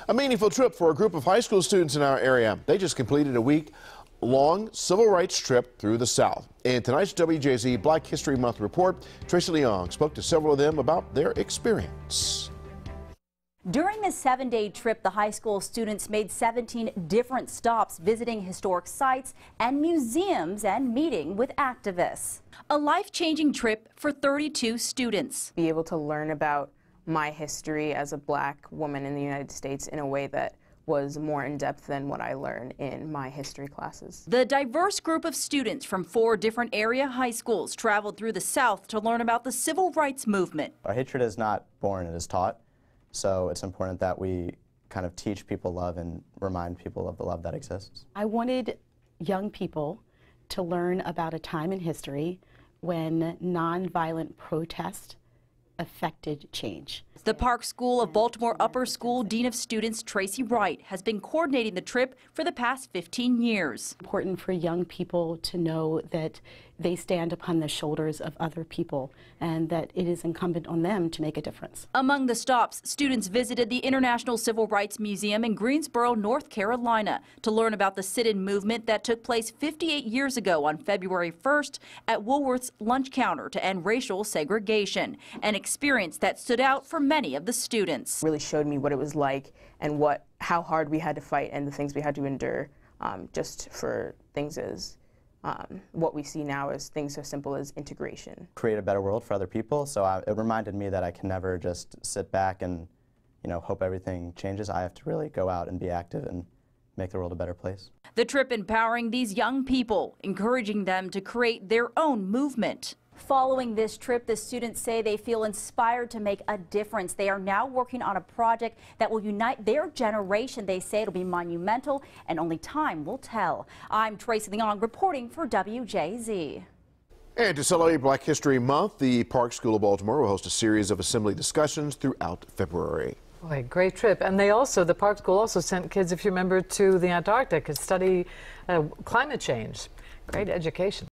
A meaningful trip for a group of high school students in our area. They just completed a week-long civil rights trip through the South. In tonight's WJZ Black History Month report, Tracy Leong spoke to several of them about their experience. During this 7-day trip, the high school students made 17 different stops visiting historic sites and museums and meeting with activists. A life-changing trip for 32 students. Be able to learn about my history as a Black woman in the United States in a way that was more in-depth than what I learned in my history classes. The diverse group of students from 4 different area high schools traveled through the South to learn about the civil rights movement. Our hatred is not born, it is taught. So it's important that we kind of teach people love and remind people of the love that exists. I wanted young people to learn about a time in history when nonviolent protest affected change. The Park School of Baltimore Upper School Dean of Students Tracy Wright has been coordinating the trip for the past 15 years. Important for young people to know that they stand upon the shoulders of other people and that it is incumbent on them to make a difference. Among the stops, students visited the International Civil Rights Museum in Greensboro, North Carolina, to learn about the sit-in movement that took place 58 years ago on February 1st at Woolworth's lunch counter to end racial segregation, an experience that stood out for many of the students. Really showed me what it was like and how hard we had to fight and the things we had to endure just for things as what we see now as things so simple as integration. Create a better world for other people, so it reminded me that I can never just sit back and, hope everything changes. I have to really go out and be active and make the world a better place. The trip empowering these young people, encouraging them to create their own movement. Following this trip, the students say they feel inspired to make a difference. They are now working on a project that will unite their generation. They say it'll be monumental and only time will tell. I'm Tracy Leong reporting for WJZ. And to celebrate Black History Month, the Park School of Baltimore will host a series of assembly discussions throughout February. Boy, great trip. And the Park School also sent kids, if you remember, to the Antarctic to study climate change. Great education.